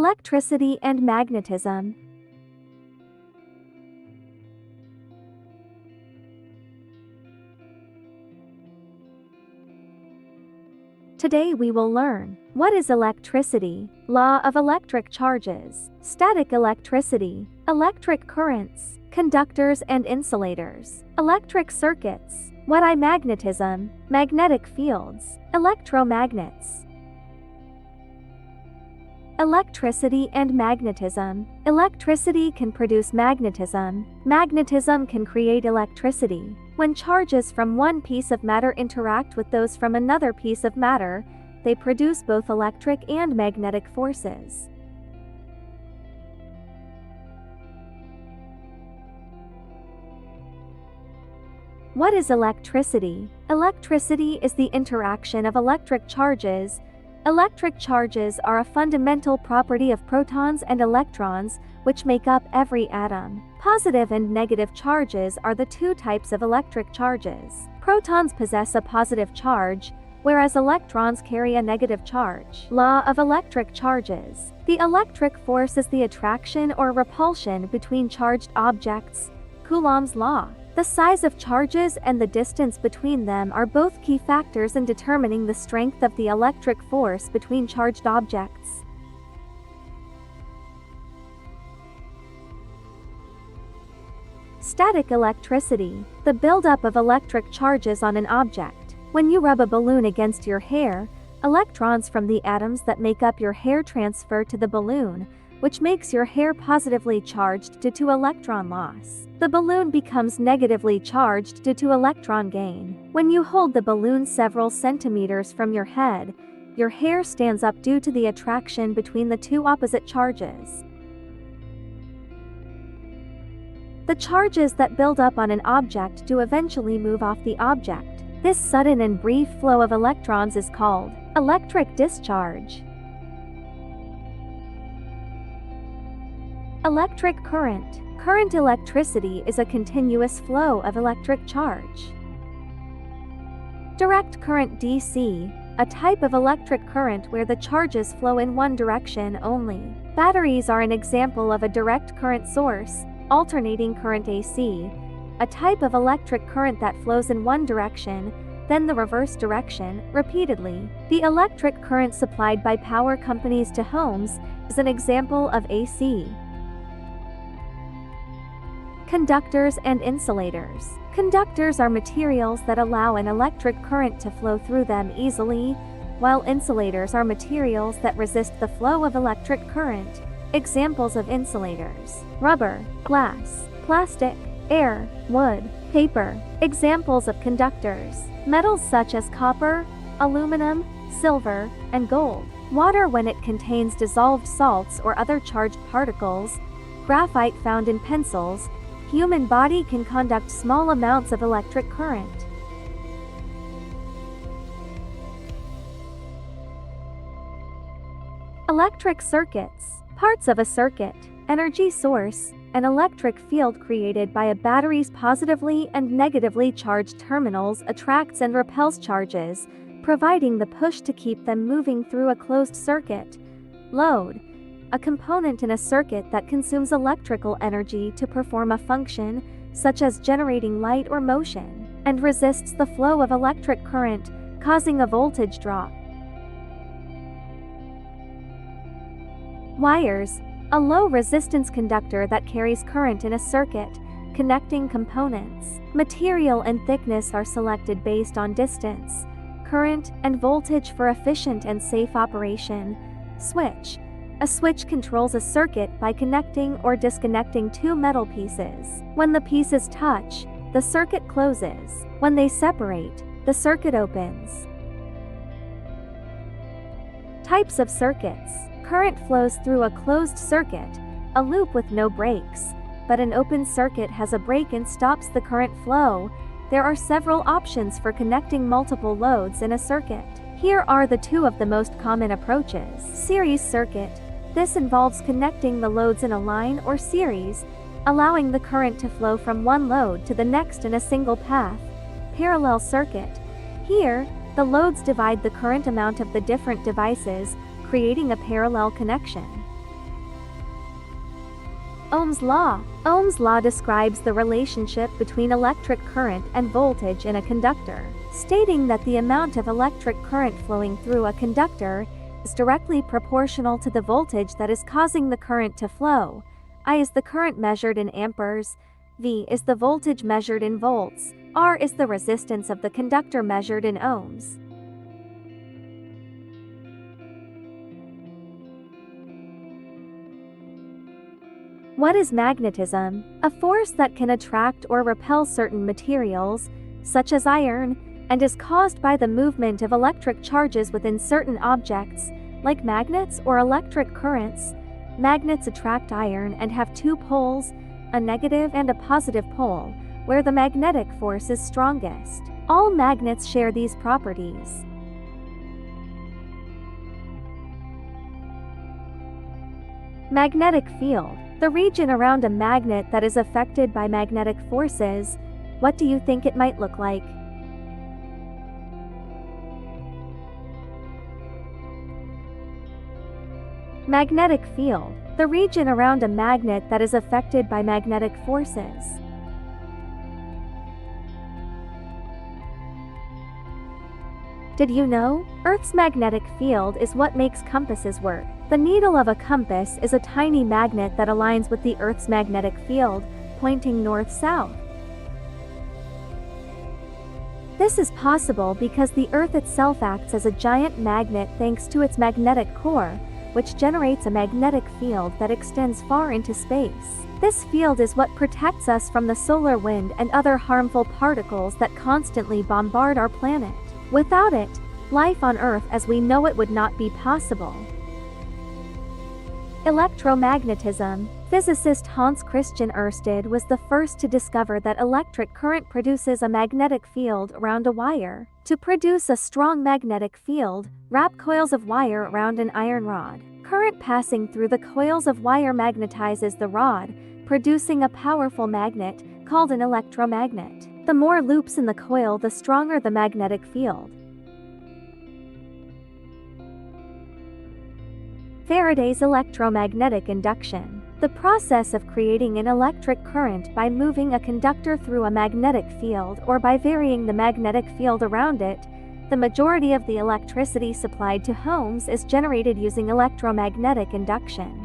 Electricity and magnetism. Today we will learn what is electricity, law of electric charges, static electricity, electric currents, conductors and insulators, electric circuits, what is magnetism, magnetic fields, electromagnets. Electricity and magnetism. Electricity can produce magnetism. Magnetism can create electricity. When charges from one piece of matter interact with those from another piece of matter, they produce both electric and magnetic forces. What is electricity? Electricity is the interaction of electric charges. Electric charges are a fundamental property of protons and electrons, which make up every atom. Positive and negative charges are the two types of electric charges. Protons possess a positive charge, whereas electrons carry a negative charge. Law of electric charges. The electric force is the attraction or repulsion between charged objects. Coulomb's law. The size of charges and the distance between them are both key factors in determining the strength of the electric force between charged objects. Static electricity. The buildup of electric charges on an object. When you rub a balloon against your hair, electrons from the atoms that make up your hair transfer to the balloon, which makes your hair positively charged due to electron loss. The balloon becomes negatively charged due to electron gain. When you hold the balloon several centimeters from your head, your hair stands up due to the attraction between the two opposite charges. The charges that build up on an object do eventually move off the object. This sudden and brief flow of electrons is called electric discharge. Electric current. Current electricity is a continuous flow of electric charge. Direct current DC, a type of electric current where the charges flow in one direction only. Batteries are an example of a direct current source. Alternating current AC, a type of electric current that flows in one direction, then the reverse direction, repeatedly. The electric current supplied by power companies to homes is an example of AC. Conductors and insulators. Conductors are materials that allow an electric current to flow through them easily, while insulators are materials that resist the flow of electric current. Examples of insulators: rubber, glass, plastic, air, wood, paper. Examples of conductors: metals such as copper, aluminum, silver, and gold. Water when it contains dissolved salts or other charged particles. Graphite found in pencils. Human body can conduct small amounts of electric current. Electric circuits. Parts of a circuit. Energy source. An electric field created by a battery's positively and negatively charged terminals attracts and repels charges, providing the push to keep them moving through a closed circuit. Load. A component in a circuit that consumes electrical energy to perform a function, such as generating light or motion, and resists the flow of electric current, causing a voltage drop. Wires. A low-resistance conductor that carries current in a circuit, connecting components. Material and thickness are selected based on distance, current, and voltage for efficient and safe operation. Switch. A switch controls a circuit by connecting or disconnecting two metal pieces. When the pieces touch, the circuit closes. When they separate, the circuit opens. Types of circuits. Current flows through a closed circuit, a loop with no breaks, but an open circuit has a break and stops the current flow. There are several options for connecting multiple loads in a circuit. Here are the two of the most common approaches. Series circuit. This involves connecting the loads in a line or series, allowing the current to flow from one load to the next in a single path. Parallel circuit. Here, the loads divide the current amount of the different devices, creating a parallel connection. Ohm's law. Ohm's law describes the relationship between electric current and voltage in a conductor, stating that the amount of electric current flowing through a conductor is directly proportional to the voltage that is causing the current to flow. I is the current measured in amperes, V is the voltage measured in volts, R is the resistance of the conductor measured in ohms. What is magnetism? A force that can attract or repel certain materials, such as iron, and is caused by the movement of electric charges within certain objects, like magnets or electric currents. Magnets attract iron and have two poles, a negative and a positive pole, where the magnetic force is strongest. All magnets share these properties. Magnetic field. The region around a magnet that is affected by magnetic forces. What do you think it might look like? Magnetic field. The region around a magnet that is affected by magnetic forces. Did you know? Earth's magnetic field is what makes compasses work. The needle of a compass is a tiny magnet that aligns with the Earth's magnetic field, pointing north-south. This is possible because the Earth itself acts as a giant magnet thanks to its magnetic core, which generates a magnetic field that extends far into space. This field is what protects us from the solar wind and other harmful particles that constantly bombard our planet. Without it, life on Earth as we know it would not be possible. Electromagnetism. Physicist Hans Christian Ørsted was the first to discover that electric current produces a magnetic field around a wire. To produce a strong magnetic field, wrap coils of wire around an iron rod. Current passing through the coils of wire magnetizes the rod, producing a powerful magnet called an electromagnet. The more loops in the coil, the stronger the magnetic field. Faraday's electromagnetic induction. The process of creating an electric current by moving a conductor through a magnetic field or by varying the magnetic field around it. The majority of the electricity supplied to homes is generated using electromagnetic induction.